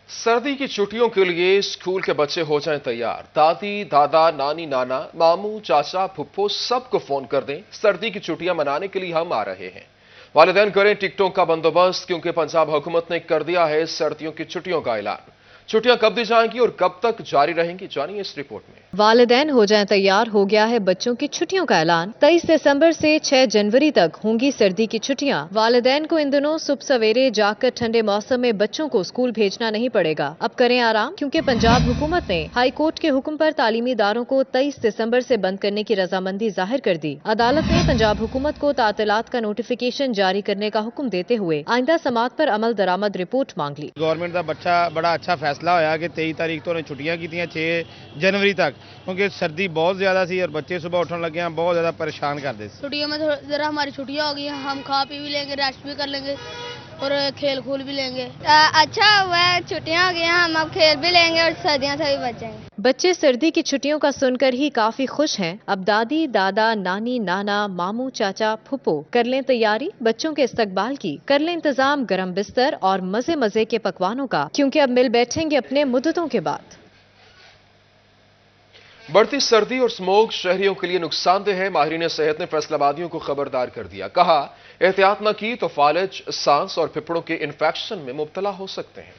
सर्दी की छुट्टियों के लिए स्कूल के बच्चे हो जाएं तैयार। दादी दादा नानी नाना मामू चाचा फुप्पो सबको फोन कर दें, सर्दी की छुट्टियां मनाने के लिए हम आ रहे हैं। वालिदैन करें टिकटों का बंदोबस्त, क्योंकि पंजाब हुकूमत ने कर दिया है सर्दियों की छुट्टियों का ऐलान। छुट्टियां कब दी जाएंगी और कब तक जारी रहेंगी, जानिए इस रिपोर्ट में। वालिदैन हो जाएं तैयार, हो गया है बच्चों की छुट्टियों का ऐलान। 23 दिसंबर से 6 जनवरी तक होंगी सर्दी की छुट्टियां। वालिदैन को इन दिनों सुबह सवेरे जाकर ठंडे मौसम में बच्चों को स्कूल भेजना नहीं पड़ेगा। अब करें आराम, क्योंकि पंजाब हुकूमत ने हाई कोर्ट के हुक्म पर तालीमी इदारों को 23 दिसंबर से बंद करने की रजामंदी जाहिर कर दी। अदालत ने पंजाब हुकूमत को तातीलात का नोटिफिकेशन जारी करने का हुक्म देते हुए आइंदा समात पर अमल दरामद रिपोर्ट मांग ली। गवर्नमेंट का बड़ा अच्छा फैसला होया कि 23 तारीख तो उन्हें छुट्टियां की 6 जनवरी तक, क्योंकि सर्दी बहुत ज़्यादा सी और बच्चे सुबह उठने लगे हैं, बहुत ज़्यादा परेशान करते थे। छुट्टियों में ज़रा हमारी छुट्टियां हो गई हैं, हम खा पी भी लेंगे, रेस्ट भी कर लेंगे और खेल खूल भी लेंगे। अच्छा हुआ है, छुट्टियां हो गई हैं, हम अब खेल भी लेंगे और सर्दियों से भी बचेंगे। बच्चे सर्दी की छुट्टियों का सुनकर ही काफी खुश हैं। अब दादी दादा नानी नाना मामू चाचा फुप्पो कर लें तैयारी बच्चों के इस्तकबाल की। कर लें इंतजाम गरम बिस्तर और मजे मजे के पकवानों का, क्योंकि अब मिल बैठेंगे अपने मुद्दतों के बाद। बढ़ती सर्दी और स्मोक शहरियों के लिए नुकसानदेह है। माहिरीन सेहत ने फैसलाबादियों को खबरदार कर दिया। कहा, एहतियात न की तो फालज, सांस और फेफड़ों के इन्फेक्शन में मुब्तला हो सकते हैं।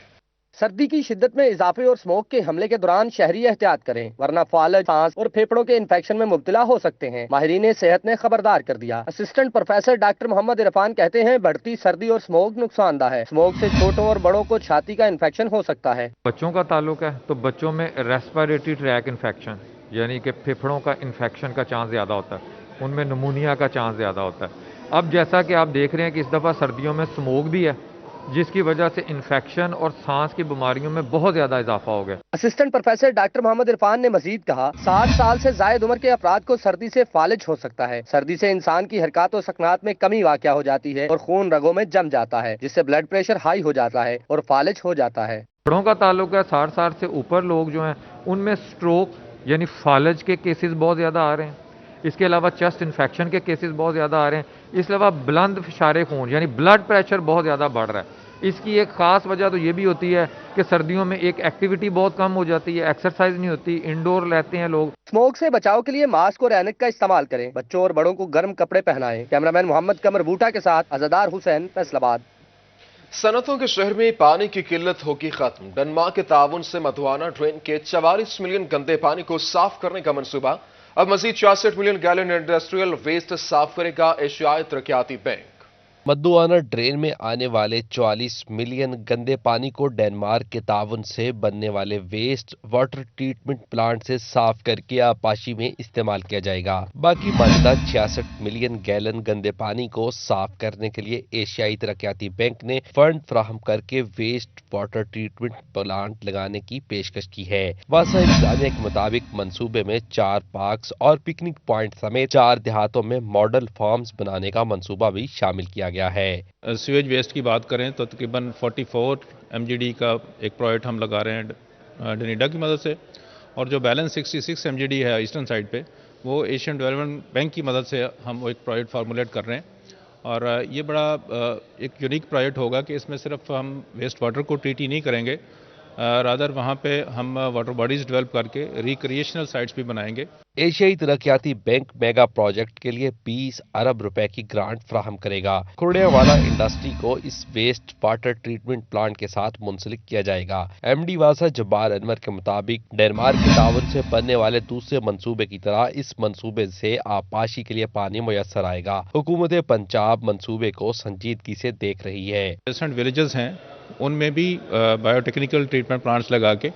सर्दी की शिद्दत में इजाफे और स्मोक के हमले के दौरान शहरी एहतियात करें, वरना फालज, सांस और फेफड़ों के इन्फेक्शन में मुब्तला हो सकते हैं। माहिरीन सेहत ने खबरदार कर दिया। Assistant professor doctor Mohammad Irfan कहते हैं, बढ़ती सर्दी और स्मोक नुकसानदा है। स्मोक से छोटों और बड़ों को छाती का इन्फेक्शन हो सकता है। बच्चों का ताल्लुक है तो बच्चों में रेस्पिरेटरी ट्रैक इन्फेक्शन यानी कि फेफड़ों का इन्फेक्शन का चांस ज़्यादा होता है, उनमें नमूनिया का चांस ज़्यादा होता है। अब जैसा कि आप देख रहे हैं कि इस दफ़ा सर्दियों में स्मोक भी है, जिसकी वजह से इन्फेक्शन और सांस की बीमारियों में बहुत ज़्यादा इजाफा हो गया। Assistant professor doctor Mohammad Irfan ने मजीद कहा, 60 साल से जायद उम्र के अफराद को सर्दी से फालिज हो सकता है। सर्दी से इंसान की हरकत और सकनात में कमी वाक़या हो जाती है और खून रगों में जम जाता है, जिससे ब्लड प्रेशर हाई हो जाता है और फालिज हो जाता है। बड़ों का ताल्लुक है 60 साल से ऊपर लोग जो हैं उनमें स्ट्रोक यानी फालज के केसेस बहुत ज़्यादा आ रहे हैं। इसके अलावा चेस्ट इन्फेक्शन के केसेस बहुत ज़्यादा आ रहे हैं। इसके अलावा बुलंद फिशारे खून यानी ब्लड प्रेशर बहुत ज़्यादा बढ़ रहा है। इसकी एक ख़ास वजह तो ये भी होती है कि सर्दियों में एक एक्टिविटी बहुत कम हो जाती है, एक्सरसाइज नहीं होती, इंडोर रहते हैं लोग। स्मोक से बचाव के लिए मास्क और ऐनक का इस्तेमाल करें। बच्चों और बड़ों को गर्म कपड़े पहनाएं। कैमरामैन मोहम्मद कमर बूटा के साथ अज़ादार हुसैन, फैसलाबाद। सनतों के शहर में पानी की किल्लत होगी खत्म। डेनमार्क के ताउन से मधुआना ड्रेन के 44 मिलियन गंदे पानी को साफ करने का मंसूबा। अब मजीद 66 मिलियन गैलन इंडस्ट्रियल वेस्ट साफ करेगा एशियाई तरक्याती बैंक। मधुआना ड्रेन में आने वाले 44 मिलियन गंदे पानी को डेनमार्क के ताउन से बनने वाले वेस्ट वाटर ट्रीटमेंट प्लांट से साफ करके आपाशी में इस्तेमाल किया जाएगा। बाकी मौजूदा 66 मिलियन गैलन गंदे पानी को साफ करने के लिए एशियाई तरक्याती बैंक ने फंड फराहम करके वेस्ट वाटर ट्रीटमेंट प्लांट लगाने की पेशकश की है। वासा इंतजामिया के मुताबिक मंसूबे में 4 पार्क्स और पिकनिक पॉइंट समेत 4 देहातों में मॉडल फार्म्स बनाने का मंसूबा भी शामिल किया गया है। सीवेज वेस्ट की बात करें तो तकरीबन 44 MGD का एक प्रोजेक्ट हम लगा रहे हैं डनीडा की मदद से, और जो बैलेंस 66 MGD है ईस्टर्न साइड पे, वो एशियन डेवलपमेंट बैंक की मदद से हम वो एक प्रोजेक्ट फार्मूलेट कर रहे हैं। और ये बड़ा एक यूनिक प्रोजेक्ट होगा कि इसमें सिर्फ हम वेस्ट वाटर को ट्रीट ही नहीं करेंगे, रादर वहाँ पे हम वाटर बॉडीज डेवलप करके रिक्रिएशनल साइट्स भी बनाएंगे। एशियाई तरक्याती बैंक मेगा प्रोजेक्ट के लिए 20 अरब रुपए की ग्रांट फराहम करेगा। खुर्डेवाला इंडस्ट्री को इस वेस्ट वाटर ट्रीटमेंट प्लांट के साथ मुंसलिक किया जाएगा। MD वासा जब्बार अनवर के मुताबिक डेनमार्क के ताउन से बनने वाले दूसरे मंसूबे की तरह इस मंसूबे से आपाशी के लिए पानी मुयस्सर आएगा। हुकूमत पंजाब मंसूबे को संजीदगी से देख रही है। रेजिडेंट विलेजेस हैं, उनमें भी बायोटेक्निकल ट्रीटमेंट प्लांट्स लगा के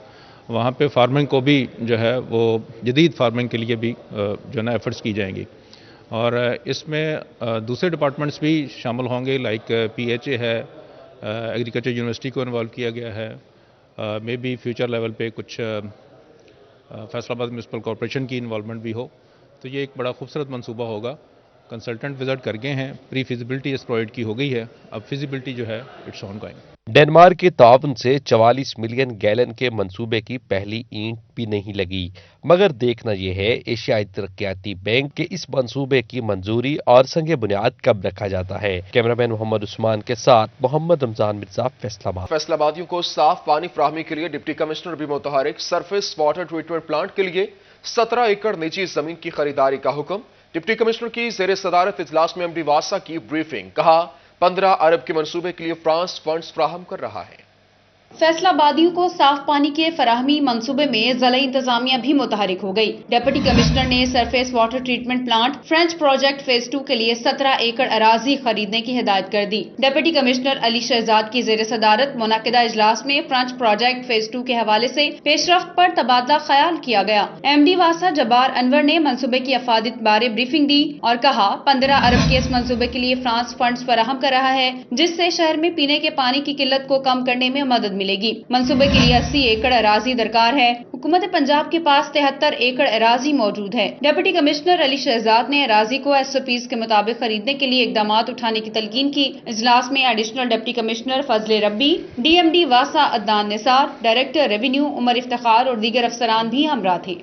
वहाँ पे फार्मिंग को भी जो है वो जदीद फार्मिंग के लिए भी जो ना एफर्ट्स की जाएंगी। और इसमें दूसरे डिपार्टमेंट्स भी शामिल होंगे, लाइक PHA है, एग्रीकल्चर यूनिवर्सिटी को इन्वॉल्व किया गया है, मे बी फ्यूचर लेवल पे कुछ फैसलाबाद म्यूनसिपल कॉरपोरेशन की इन्वॉल्वमेंट भी हो। तो ये एक बड़ा खूबसूरत मंसूबा होगा कंसल्टेंट विजिट कर गए हैं, प्री फिजिबिलिटी इस प्रोजेक्ट की हो गई है, अब फिजिबिलिटी जो है इट्स ऑन गोइंग। डेनमार्क के ताउन से 44 मिलियन गैलन के मंसूबे की पहली ईंट भी नहीं लगी, मगर देखना यह है एशियाई तरक्याती बैंक के इस मंसूबे की मंजूरी और संग बुनियाद कब रखा जाता है। कैमरामैन मोहम्मद उस्मान के साथ मोहम्मद रमजान मिर्जा, फैसलाबाद। फैसलाबादियों को साफ पानी फराहमी के लिए डिप्टी कमिश्नर भी मुतहरिक। सरफेस वाटर ट्रीटमेंट प्लांट के लिए 17 एकड़ निजी जमीन की खरीदारी का हुक्म। डिप्टी कमिश्नर की जेर सदारत इजलास में एमडी वासा की ब्रीफिंग। कहा 15 अरब के मंसूबे के लिए फ्रांस फंड्स फराहम कर रहा है। फैसलाबादियों को साफ पानी के फराहमी मंसूबे में ज़िला इंतजामिया भी मुतहरिक हो गई। डिप्टी कमिश्नर ने surface water treatment plant French project phase 2 के लिए 17 एकड़ अराजी खरीदने की हिदायत कर दी। डिप्टी कमिश्नर अली शहजाद की जेर सदारत मुनक्किदा इजलास में फ्रेंच प्रोजेक्ट फेज 2 के हवाले से पेशरफ्त पर तबादला ख्याल किया गया। एमडी वासा जब्बार अनवर ने मंसूबे की अफादियत बारे ब्रीफिंग दी और कहा 15 अरब के इस मंसूबे के लिए फ्रांस फंड्स फराहम कर रहा है, जिससे शहर में पीने के पानी की किल्लत को कम करने में मदद मिलेगी। मंसूबे के लिए 80 एकड़ अराजी दरकार है। हुकूमत पंजाब के पास 73 एकड़ अराजी मौजूद है। डिप्टी कमिश्नर अली शहजाद ने अराजी को एसओपीज के मुताबिक खरीदने के लिए इकदाम उठाने की तलकीन की। इजलास में एडिशनल डिप्टी कमिश्नर फजले रब्बी, डीएमडी वासा अदनान निसार, डायरेक्टर रेवेन्यू उमर इफ्तिखार और दीगर अफसरान भी हमरा थे।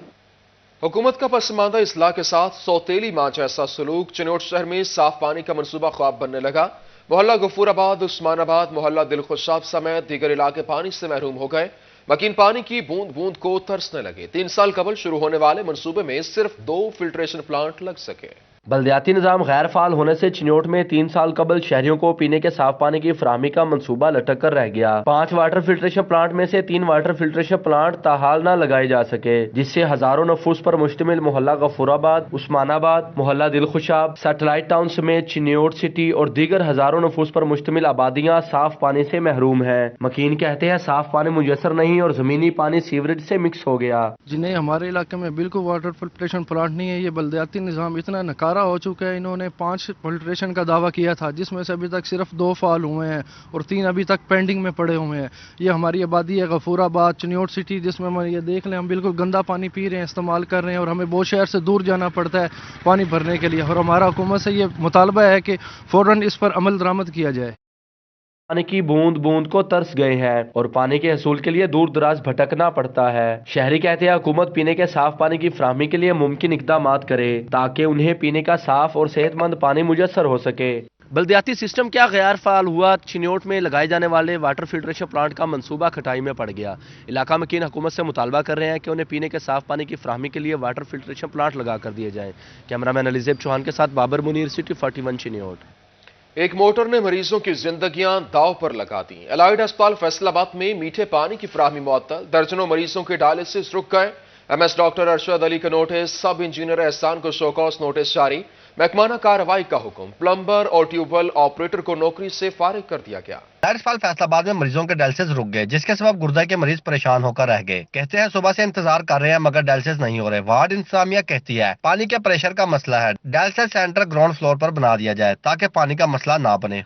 हुकूमत का पसमानदा इस्लाह के साथ सौतेली मां जैसा सलूक। चिनोट शहर में साफ पानी का मंसूबा ख्वाब बनने लगा। मोहल्ला गफूराबाद, उस्मानाबाद, मोहल्ला दिलखुशाब समेत दीगर इलाके पानी से महरूम हो गए। मकीन पानी की बूंद बूंद को तरसने लगे। 3 साल कबल शुरू होने वाले मंसूबे में सिर्फ 2 फिल्ट्रेशन प्लांट लग सके। बल्दियाती निज़ाम गैर फाल होने से चिन्योट में 3 साल कबल शहरियों को पीने के साफ पानी की फराहमी का मंसूबा लटक कर रह गया। 5 वाटर फिल्ट्रेशन प्लांट में से 3 वाटर फिल्ट्रेशन प्लांट ताहाल न लगाए जा सके, जिससे हजारों नफूस पर मुश्तमिल मोहल्ला गफूराबाद, उस्मानाबाद, मोहल्ला दिलखुशाब, सैटेलाइट टाउन समेत चिन्योट सिटी और दीगर हजारों नफूस पर मुश्तमिल आबादियां साफ पानी से महरूम है। मकीन कहते हैं साफ पानी मुयसर नहीं और जमीनी पानी सीवरेज से मिक्स हो गया। जिन्हें हमारे इलाके में बिल्कुल वाटर फिल्ट्रेशन प्लांट नहीं है, ये बल्दियाती निज़ाम इतना नकारा हो चुका है। इन्होंने 5 फिल्ट्रेशन का दावा किया था, जिसमें से अभी तक सिर्फ 2 फाल हुए हैं और 3 अभी तक पेंडिंग में पड़े हुए हैं। ये हमारी आबादी है गफूराबाद, चिन्योट सिटी, जिसमें हम ये देख लें हम बिल्कुल गंदा पानी पी रहे हैं, इस्तेमाल कर रहे हैं और हमें बहुत शहर से दूर जाना पड़ता है पानी भरने के लिए। और हमारा हुकूमत से ये मुतालबा है कि फौरन इस पर अमल दरामद किया जाए। पानी की बूंद बूंद को तरस गए हैं और पानी के हसूल के लिए दूर दराज भटकना पड़ता है। शहरी कहते हैं हुकूमत पीने के साफ पानी की फराहमी के लिए मुमकिन इकदाम करे ताकि उन्हें पीने का साफ और सेहतमंद पानी मुयसर हो सके। बल्दियाती सिस्टम क्या गैर फाल हुआ? चिन्योट में लगाए जाने वाले वाटर फिल्ट्रेशन प्लांट का मंसूबा खटाई में पड़ गया। इलाका मकीन हुकूमत से मुतालबा कर रहे हैं कि उन्हें पीने के साफ पानी की फराहमी के लिए वाटर फिल्ट्रेशन प्लांट लगा कर दिए जाएं। कैमरामैन अलीजेब चौहान के साथ बाबर मुनीर, सिटी 41 चिन्योट। एक मोटर ने मरीजों की जिंदगियां दांव पर लगा दी। एलाइड अस्पताल फैसलाबाद में मीठे पानी की फराहमी मुअत्तल। दर्जनों मरीजों के डायलिसिस रुक गए। एमएस डॉक्टर अरशद अली का नोटिस, सब इंजीनियर एहसान को शोकॉस नोटिस जारी। महकमाना कार्रवाई का हुक्म। प्लम्बर और ट्यूबवेल ऑपरेटर को नौकरी से फारिग कर दिया गया। अस्पताल फैसलाबाद में मरीजों के डायलिसिस रुक गए, जिसके सबब गुर्दे के मरीज परेशान होकर रह गए। कहते हैं सुबह से इंतजार कर रहे हैं मगर डायलिसिस नहीं हो रहे। वार्ड इंतजामिया कहती है पानी के प्रेशर का मसला है, डायलिसिस सेंटर ग्राउंड फ्लोर पर बना दिया जाए ताकि पानी का मसला ना बने।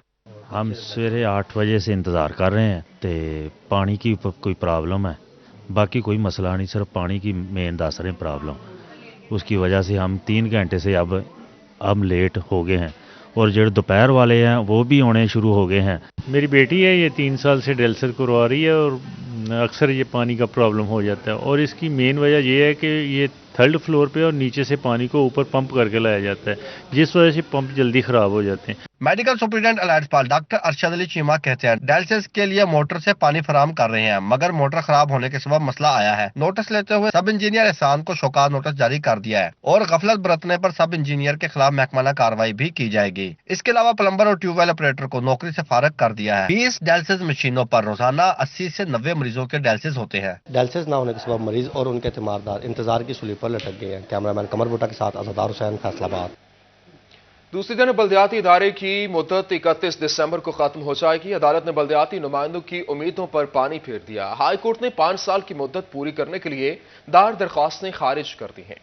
हम सवेरे 8 बजे से इंतजार कर रहे हैं तो पानी की कोई प्रॉब्लम है, बाकी कोई मसला नहीं, सिर्फ पानी की मेन दस रहे प्रॉब्लम। उसकी वजह से हम 3 घंटे से अब लेट हो गए हैं और जो दोपहर वाले हैं वो भी होने शुरू हो गए हैं। मेरी बेटी है, ये 3 साल से डायलिसिस करवा रही है और अक्सर ये पानी का प्रॉब्लम हो जाता है और इसकी मेन वजह ये है कि ये 3rd फ्लोर पे और नीचे से पानी को ऊपर पंप करके लाया जाता है, जिस वजह से पंप जल्दी खराब हो जाते हैं। मेडिकल सुपरिटेंडेंट एलाइड अस्पताल डॉक्टर अरशद अली चीमा कहते हैं डायलिसिस के लिए मोटर से पानी फराहम कर रहे हैं मगर मोटर खराब होने के सबब मसला आया है। नोटिस लेते हुए सब इंजीनियर एहसान को शोकाज नोटिस जारी कर दिया है और गफलत बरतने पर सब इंजीनियर के खिलाफ महकमाना कार्रवाई भी की जाएगी। इसके अलावा प्लम्बर और ट्यूबवेल ऑपरेटर को नौकरी से फारिग कर दिया है। 20 डायलिसिस मशीनों पर रोजाना 80 से 90 मरीजों के डायलिसिस होते हैं। डायलिसिस न होने के सबब मरीज और उनके तीमारदार इंतजार की सूली पर लटक गए हैं। कैमरामैन कमर बुटा के साथ अज़ादार हुसैन, फैसलाबाद। दूसरी दिन बल्दियाती इदारे की मुद्दत 31 दिसंबर को खत्म हो जाएगी। अदालत ने बल्दियाती नुमाइंदों की उम्मीदों पर पानी फेर दिया। हाई कोर्ट ने 5 साल की मुद्दत पूरी करने के लिए दायर दरख्वास्तें खारिज कर दी हैं।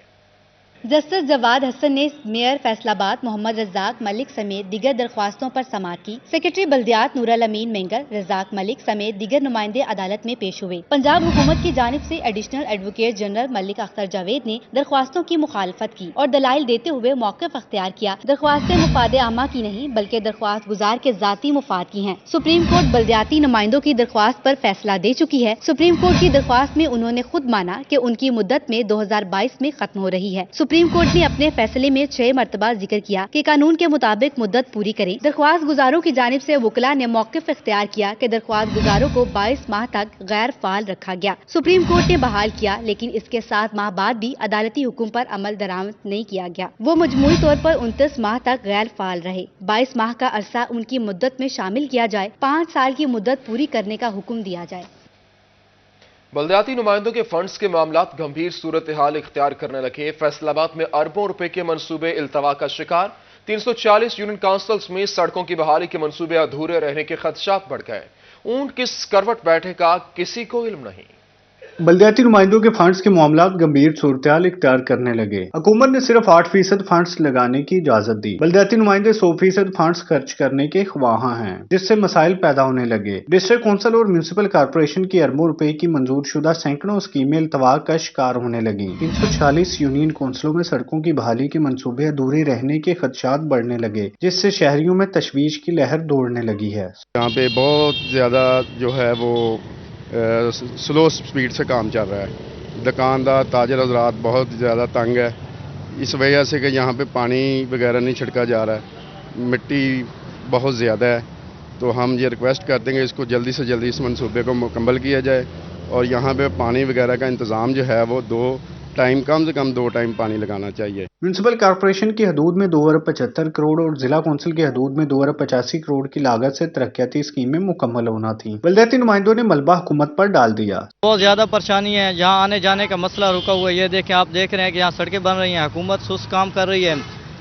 जस्टिस जवाद हसन ने मेयर फैसलाबाद मोहम्मद रज़ाक मलिक समेत दीगर दरख्वास्तों पर समाअत की। सेक्रेटरी बल्दियात नूरुल अमीन मेंगल, रज़ाक मलिक समेत दीगर नुमाइंदे अदालत में पेश हुए। पंजाब हुकूमत की जानिब से additional advocate general Malik Akhtar Javed ने दरख्वास्तों की मुखालफत की और दलाइल देते हुए मौक़िफ़ अख्तियार किया। दरख्वास्तें मुफाद आमा की नहीं बल्कि दरख्वास्त गुजार के ज़ाती मुफाद की हैं। सुप्रीम कोर्ट बल्दियाती नुमाइंदों की दरख्वास्त पर फैसला दे चुकी है। सुप्रीम कोर्ट की दरख्वास्त में उन्होंने खुद माना कि उनकी मुद्दत में 2022 में खत्म हो रही है। सुप्रीम कोर्ट ने अपने फैसले में 6 मरतबा जिक्र किया कि कानून के मुताबिक मुद्दत पूरी करें। दरख्वास्त गुजारों की जानिब से वकला ने मौक़िफ़ इख्तियार किया कि दरख्वास्त गुजारों को 22 माह तक गैर फाल रखा गया। सुप्रीम कोर्ट ने बहाल किया, लेकिन इसके 7 माह बाद भी अदालती हुक्म पर अमल दरामद नहीं किया गया। वो मजमूई तौर पर 29 माह तक गैर फाल रहे। 22 माह का अरसा उनकी मुद्दत में शामिल किया जाए। 5 साल की मुद्दत पूरी करने का हुक्म दिया जाए। बल्दियाती नुमाइंदों के फंड्स के मामलात गंभीर सूरत हाल इख्तियार करने लगे। फैसलाबाद में अरबों रुपए के मंसूबे इल्तवा का शिकार। 340 यूनियन काउंसिल्स में सड़कों की बहाली के मंसूबे अधूरे रहने के खदशात बढ़ गए। ऊंट किस करवट बैठेगा, किसी को इल्म नहीं। बल्दियाती नुमाइंदों के फंड्स के मामलात गंभीर सूरत-ए-हाल इख्तियार करने लगे। हुकूमत ने सिर्फ 8% फंड्स लगाने की इजाजत दी। बल्दियाती नुमाइंदे 100% फंड्स खर्च करने के ख्वाहां हैं, जिससे मसाइल पैदा होने लगे। डिस्ट्रिक्ट कौंसिल और म्यूनिसिपल कॉर्पोरेशन की अरबों रुपए की मंजूर शुदा सैकड़ों स्कीमें इल्तवा का शिकार होने लगी। 340 यूनियन कौंसिलों में सड़कों की बहाली के मंसूबे अधूरे रहने के खदशात बढ़ने लगे, जिससे शहरियों में तशवीश की लहर दौड़ने लगी है। यहाँ पे बहुत ज्यादा जो है वो स्लो स्पीड से काम चल रहा है। दुकानदार ताजर हजरात बहुत ज़्यादा तंग है इस वजह से कि यहाँ पे पानी वगैरह नहीं छिड़का जा रहा है, मिट्टी बहुत ज़्यादा है। तो हम ये रिक्वेस्ट करते हैं कि इसको जल्दी से जल्दी इस मंसूबे को मुकम्मल किया जाए और यहाँ पे पानी वगैरह का इंतज़ाम जो है वो कम से कम 2 टाइम पानी लगाना चाहिए। म्यूनिसिपल कॉर्पोरेशन की हदूद में 2 अरब 75 करोड़ और जिला कौंसिल की हदूद में 2 अरब 85 करोड़ की लागत से तरक्याती स्कीमें मुकम्मल होना थी। बल्दियाती नुमाइंदों ने मलबा हुकूमत पर डाल दिया। बहुत ज्यादा परेशानी है, यहाँ आने जाने का मसला रुका हुआ है। ये देखें, आप देख रहे हैं कि यहाँ सड़कें बन रही हैं, हुकूमत सुस्त काम कर रही है,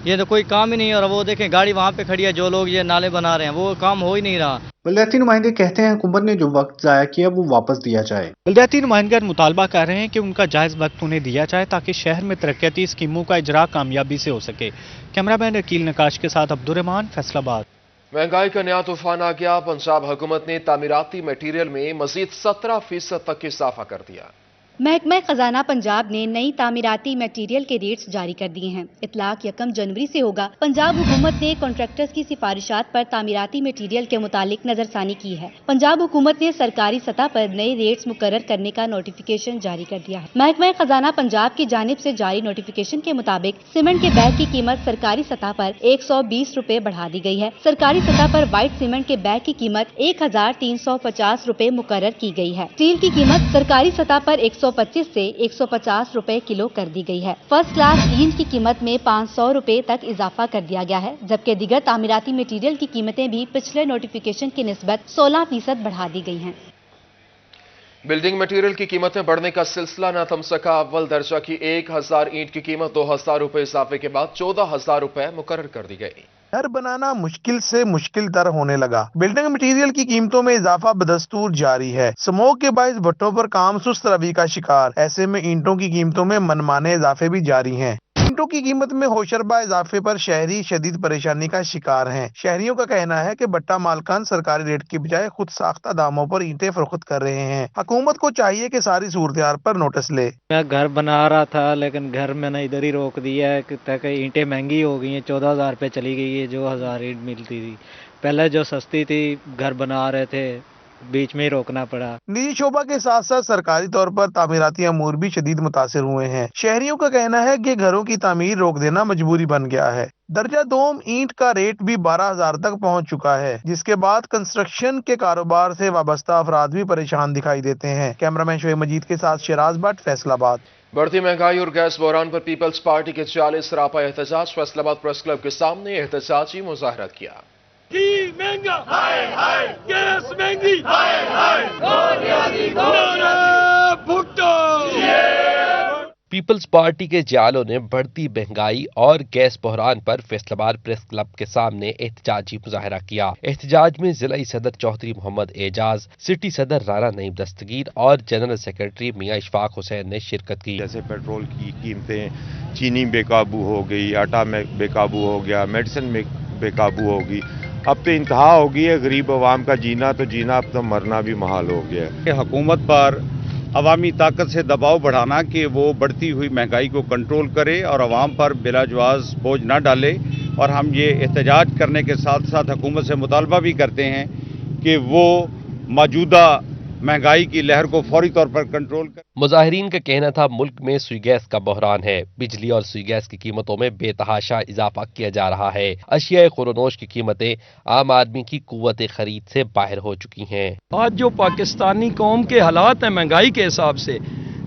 ये तो कोई काम ही नहीं है। और वो देखें गाड़ी वहाँ पे खड़ी है, जो लोग ये नाले बना रहे हैं वो काम हो ही नहीं रहा। बल्दियाती नुमाइंदे कहते हैं हुकूमत ने जो वक्त ज़ाया किया वो वापस दिया जाए। बल्दियाती नुमाइंदे मुतालबा कर रहे हैं कि उनका जायज़ वक्त उन्हें दिया जाए ताकि शहर में तरक्याती स्कीमों का इजरा कामयाबी से हो सके। कैमरामैन अकील नकाश के साथ अब्दुर्रहमान, फैसलाबाद। महंगाई का नया तूफान आ गया। पंजाब हुकूमत ने तामीराती मटीरियल में मजीद 17% तक इजाफा कर दिया। महकमा खजाना पंजाब ने नई तामीराती मटीरियल के रेट्स जारी कर दिए हैं। इतलाक 1 जनवरी से होगा। पंजाब हुकूमत ने कॉन्ट्रैक्टर्स की सिफारिशात पर तामीराती मटीरियल के मुतालिक नजरसानी की है। पंजाब हुकूमत ने सरकारी सतह पर नए रेट्स मुकर्रर करने का नोटिफिकेशन जारी कर दिया है। महकमा खजाना पंजाब की जानिब से जारी नोटिफिकेशन के मुताबिक सीमेंट के बैग की कीमत सरकारी सतह पर 120 रुपए बढ़ा दी गई है। सरकारी सतह पर व्हाइट सीमेंट के बैग की कीमत 1350 रुपए मुकर्रर की गई है। स्टील की कीमत सरकारी सतह पर 125 से 150 रुपए किलो कर दी गई है। फर्स्ट क्लास ईंट की कीमत में 500 रुपए तक इजाफा कर दिया गया है, जबकि दीगर तामीराती मटीरियल की कीमतें भी पिछले नोटिफिकेशन की निस्बत 16% बढ़ा दी गई हैं। बिल्डिंग मटीरियल की कीमतें बढ़ने का सिलसिला न थम सका। अव्वल दर्जा की 1000 ईंट की कीमत 2000 रुपए इजाफे के बाद 14000 रुपए मुकर्रर कर दी गई। घर बनाना मुश्किल से मुश्किल तर होने लगा। बिल्डिंग मटेरियल की कीमतों में इजाफा बदस्तूर जारी है। स्मोक के बाइस भट्टों पर काम सुस्त रवि का शिकार। ऐसे में ईंटों की कीमतों में मनमाने इजाफे भी जारी हैं। ईंटों की कीमत में होशरबा इजाफे पर शहरी शदीद परेशानी का शिकार हैं। शहरियों का कहना है कि भट्टा मालकान सरकारी रेट की बजाय खुद साख्ता दामों पर ईंटें फरोख्त कर रहे हैं। हुकूमत को चाहिए कि सारी सूरत-ए-हाल पर नोटिस ले। मैं घर बना रहा था, लेकिन घर मैंने इधर ही रोक दिया है कि ईंटें महंगी हो गई हैं। 14,000 रुपये चली गई है जो 1000 ईंट मिलती थी। पहले जो सस्ती थी, घर बना रहे थे, बीच में ही रोकना पड़ा। निजी शोबा के साथ साथ सरकारी तौर पर तामीराती अमूर भी शदीद मुतासिर हुए हैं। शहरियों का कहना है कि घरों की तामीर रोक देना मजबूरी बन गया है। दर्जा दोम ईंट का रेट भी 12,000 तक पहुंच चुका है, जिसके बाद कंस्ट्रक्शन के कारोबार से वाबस्ता अफराद भी परेशान दिखाई देते हैं। कैमरामैन शोएब मजीद के साथ शिराज भट्ट, फैसलाबाद। बढ़ती महंगाई और गैस बहरान पर पीपल्स पार्टी के 40 सरापा एहतजाज। फैसलाबाद प्रेस क्लब के सामने एहतजाजी मुजाहरा किया। महंगा हाय हाय, गैस महंगी हाय हाय, भुट्टो पीपल्स पार्टी के जालों ने बढ़ती महंगाई और गैस बहरान पर फैसलाबाद प्रेस क्लब के सामने एहतजाजी मुजाहरा किया। एहतजाज में जिला सदर चौधरी मोहम्मद एजाज, सिटी सदर राना नईम दस्तगीर और जनरल सेक्रेटरी मियां इशफाक हुसैन ने शिरकत की। जैसे पेट्रोल की कीमतें, चीनी बेकाबू हो गई, आटा में बेकाबू हो गया, मेडिसिन में बेकाबू होगी। अब तो इंतहा हो गई है गरीब आवाम का जीना, तो जीना अब तो मरना भी महाल हो गया है। हुकूमत पर अवामी ताकत से दबाव बढ़ाना कि वो बढ़ती हुई महंगाई को कंट्रोल करे और अवाम पर बिलाजवाज बोझ न डाले, और हम ये एहतजाज करने के साथ साथ हुकूमत से मुतालबा भी करते हैं कि वो मौजूदा महंगाई की लहर को फौरी तौर पर कंट्रोल कर। मुजाहिरीन का कहना था मुल्क में सुई गैस का बहरान है। बिजली और सुई गैस की कीमतों में बेतहाशा इजाफा किया जा रहा है। अशिया खुरोनोश की कीमतें आम आदमी की कुव्वत खरीद से बाहर हो चुकी हैं। आज जो पाकिस्तानी कौम के हालात हैं महंगाई के हिसाब से,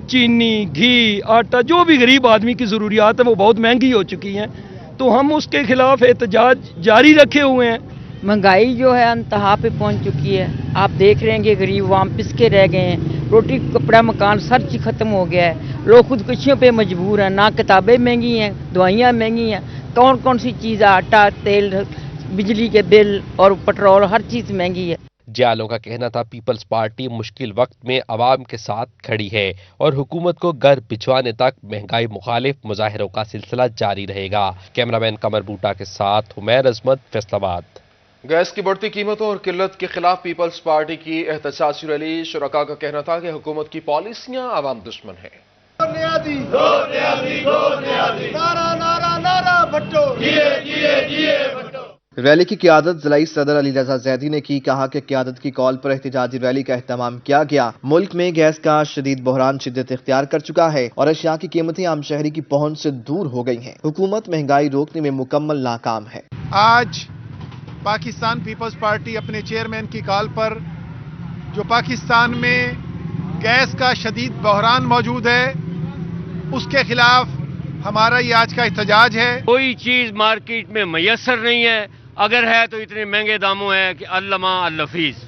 चीनी, घी, आटा, जो भी गरीब आदमी की ज़रूरियात है वो बहुत महंगी हो चुकी हैं, तो हम उसके खिलाफ एहतजाज जारी रखे हुए हैं। महंगाई जो है अंतहा पे पहुंच चुकी है। आप देख रहे हैं कि गरीब आवाम पिसके रह गए हैं, रोटी कपड़ा मकान सर चीज खत्म हो गया है। लोग खुदकुशियों पे मजबूर हैं, ना किताबें महंगी हैं, दवाइयाँ महंगी हैं, कौन कौन सी चीज़, आटा, तेल, बिजली के बिल और पेट्रोल, हर चीज़ महंगी है। जालों का कहना था पीपल्स पार्टी मुश्किल वक्त में अवाम के साथ खड़ी है और हुकूमत को घर भिजवाने तक महंगाई मुखालिफ मुजाहिरों का सिलसिला जारी रहेगा। कैमरामैन कमर बूटा के साथ हुमैर अजमत, फैसलाबाद। गैस की बढ़ती कीमतों और किल्लत के खिलाफ पीपल्स पार्टी की एहतजाजी रैली। शुरका का कहना था कि हुकूमत की पॉलिसियां आवाम दुश्मन है। रैली की क़ियादत ज़िला सदर अली रज़ा ज़ैदी ने की। कहा कि क़ियादत की कॉल पर एहतजाजी रैली का एहतमाम किया गया। मुल्क में गैस का शदीद बहरान शिद्दत इख्तियार कर चुका है और अशिया की कीमतें आम शहरी की पहुंच से दूर हो गई हैं। हुकूमत महंगाई रोकने में मुकम्मल नाकाम है। आज पाकिस्तान पीपल्स पार्टी अपने चेयरमैन की कॉल पर, जो पाकिस्तान में गैस का शदीद बहरान मौजूद है, उसके खिलाफ हमारा ये आज का एहतजाज है। कोई चीज़ मार्केट में मैसर नहीं है, अगर है तो इतने महंगे दामों है कि अल्लमा अल्लफीस।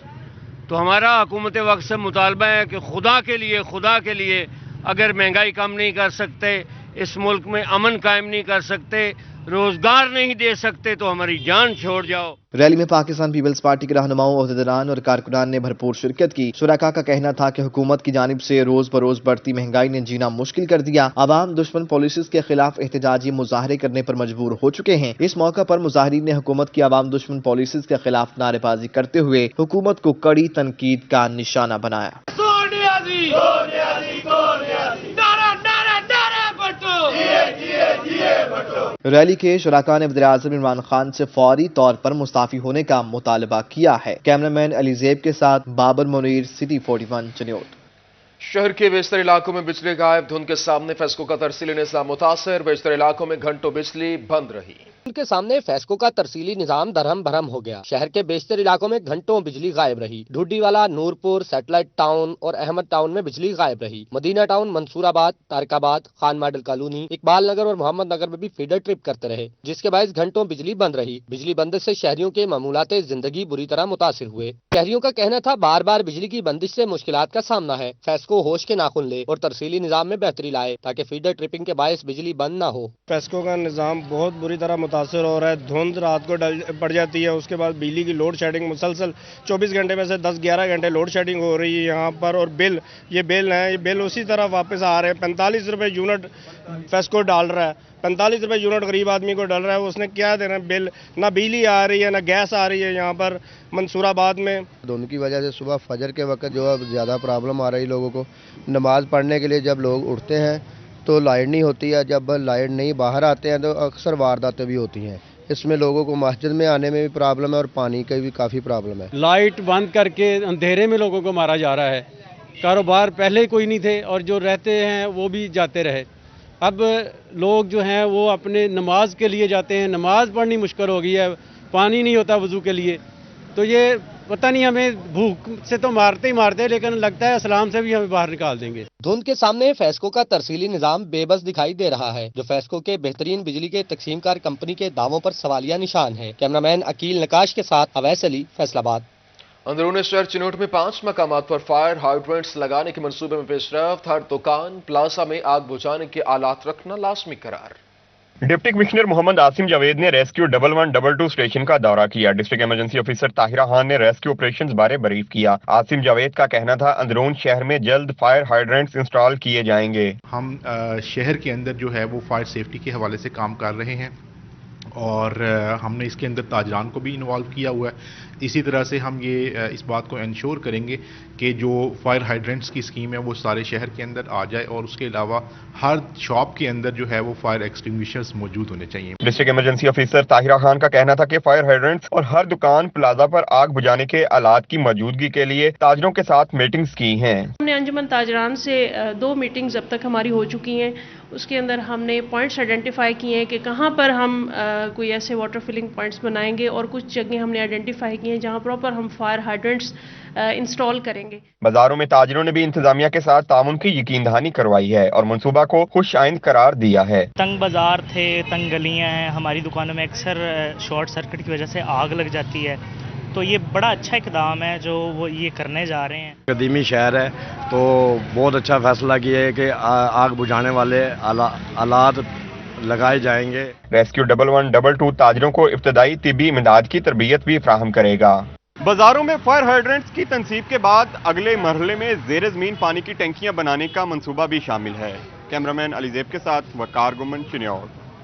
तो हमारा हुकूमत वक्त से मुतालबा है कि खुदा के लिए अगर महंगाई कम नहीं कर सकते, इस मुल्क में अमन कायम नहीं कर सकते, रोजगार नहीं दे सकते, तो हमारी जान छोड़ जाओ। रैली में पाकिस्तान पीपल्स पार्टी के रहनुमाओं, ओहदेदारान और कारकुनान ने भरपूर शिरकत की। शुरका का कहना था कि हुकूमत की जानिब से रोज बरोज बढ़ती महंगाई ने जीना मुश्किल कर दिया। अवाम दुश्मन पॉलिसीज के खिलाफ एहतजाजी मुजाहरे करने पर मजबूर हो चुके हैं। इस मौका पर मुजाहिरीन ने हुकूमत की अवाम दुश्मन पॉलिसीज के खिलाफ नारेबाजी करते हुए हुकूमत को कड़ी तनकीद का निशाना बनाया। रैली के शुराका ने वज़ीर-ए-आज़म इमरान खान से फौरी तौर पर मुस्ताफी होने का मुतालबा किया है। कैमरामैन अली ज़ेब के साथ बाबर मुनीर, सिटी 41 चनियोट। शहर के बेशतर इलाकों में बिजली गायब। धुंध के सामने फेस्को का तरसीली निज़ाम मुतासर। बेशतर इलाकों में घंटों बिजली बंद रही। उनके सामने फेस्को का तरसीली निजाम दरहम भरम हो गया। शहर के बेशतर इलाकों में घंटों बिजली गायब रही। ढूडीवाला, नूरपुर, सैटेलाइट टाउन और अहमद टाउन में बिजली गायब रही। Madina Town, Mansoorabad, Tariqabad, Khan Model Colony, Iqbal Nagar और मोहम्मद नगर में भी फीडर ट्रिप करते रहे, जिसके बायस घंटों बिजली बंद रही। बिजली बंदिश से शहरियों के मामूलात जिंदगी बुरी तरह मुतासिर हुए। शहरियों का कहना था बार बार बिजली की बंदिश से मुश्किलात का सामना है। फेस्को होश के नाखुन ले और तरसीली निजाम में बेहतरी लाए ताकि फीडर ट्रिपिंग के बायस बिजली बंद न हो। फेस्को का निजाम बहुत बुरी तरह मुतासर हो रहा है। धुंध रात को पड़ जाती है, उसके बाद बिजली की लोड शेडिंग मुसलसल 24 घंटे में से 10-11 घंटे लोड शेडिंग हो रही है यहाँ पर। और बिल है, ये बिल उसी तरह वापस आ रहे हैं। 45 रुपये यूनिट फेस्को डाल रहा है, 45 रुपये यूनिट गरीब आदमी को डाल रहा है। उसने क्या देना बिल, ना बिजली आ रही है ना गैस आ रही है यहाँ पर मंसूराबाद में। धुंध की वजह से सुबह फजर के वक्त जो है ज़्यादा प्रॉब्लम आ रही लोगों को। नमाज पढ़ने के लिए जब लोग उठते हैं तो लाइट नहीं होती है, जब लाइट नहीं बाहर आते हैं तो अक्सर वारदातें भी होती हैं। इसमें लोगों को मस्जिद में आने में भी प्रॉब्लम है और पानी की भी काफ़ी प्रॉब्लम है। लाइट बंद करके अंधेरे में लोगों को मारा जा रहा है। कारोबार पहले कोई नहीं थे और जो रहते हैं वो भी जाते रहे। अब लोग जो हैं वो अपने नमाज के लिए जाते हैं, नमाज पढ़नी मुश्किल हो गई है, पानी नहीं होता वज़ू के लिए। तो ये पता नहीं, हमें भूख से तो मारते ही मारते, लेकिन लगता है इस्लाम से भी हमें बाहर निकाल देंगे। धुंध के सामने फेस्को का तरसीली निजाम बेबस दिखाई दे रहा है, जो फेस्को के बेहतरीन बिजली के तकसीमकार कंपनी के दावों पर सवालिया निशान है। कैमरामैन अकील नकाश के साथ अवैस अली, फैसलाबाद। अंदरूनी शहर चिनोट में 5 मकामात पर फायर हाइड्रेंट्स लगाने के मंसूबे में पेशरफ्त। हर दुकान प्लाजा में आग बुझाने के आलात रखना लाजमी करार। डिप्टी कमिश्नर मोहम्मद आसिम जावेद ने रेस्क्यू 1122 स्टेशन का दौरा किया। District emergency officer Tahira Khan ने रेस्क्यू ऑपरेशंस बारे ब्रीफ किया। आसिम जावेद का कहना था अंदरून शहर में जल्द फायर हाइड्रेंट्स इंस्टॉल किए जाएंगे। हम शहर के अंदर जो है वो फायर सेफ्टी के हवाले से काम कर रहे हैं और हमने इसके अंदर ताजरान को भी इन्वॉल्व किया हुआ है। इसी तरह से हम ये इस बात को इंश्योर करेंगे कि जो फायर हाइड्रेंट्स की स्कीम है वो सारे शहर के अंदर आ जाए और उसके अलावा हर शॉप के अंदर जो है वो फायर एक्सटिंग्विशर्स मौजूद होने चाहिए। District emergency officer Tahira Khan का कहना था कि फायर हाइड्रेंट्स और हर दुकान प्लाजा पर आग बुझाने के आलात की मौजूदगी के लिए ताजरों के साथ मीटिंग्स की हैं। हमने अंजुमन ताजरान से 2 मीटिंग्स अब तक हमारी हो चुकी हैं। उसके अंदर हमने पॉइंट्स आइडेंटिफाई किए हैं कि कहाँ पर हम कोई ऐसे वाटर फिलिंग पॉइंट्स बनाएंगे और कुछ जगह हमने आइडेंटिफाई की हैं जहाँ प्रॉपर हम फायर हाइड्रेंट्स इंस्टॉल करेंगे। बाजारों में ताजरों ने भी इंतजामिया के साथ तामुन की यकीन दहानी करवाई है और मंसूबा को खुश आइंद करार दिया है। तंग बाजार थे, तंग गलियां हैं, हमारी दुकानों में अक्सर शॉर्ट सर्किट की वजह से आग लग जाती है, तो ये बड़ा अच्छा इकदाम है जो वो ये करने जा रहे हैं। कदीमी शहर है तो बहुत अच्छा फैसला किया है कि आग बुझाने वाले आलात लगाए जाएंगे। रेस्क्यू 1122 ताजरों को इब्तदाई तिब्बी इमदाद की तरबियत भी फराहम करेगा। बाजारों में फायर हाइड्रेंट्स की तनसीब के बाद अगले मरहले में ज़ेर ज़मीन पानी की टंकियां बनाने का मंसूबा भी शामिल है। कैमरामैन अलीजेब के साथ वकार गुमन, चिन्योर।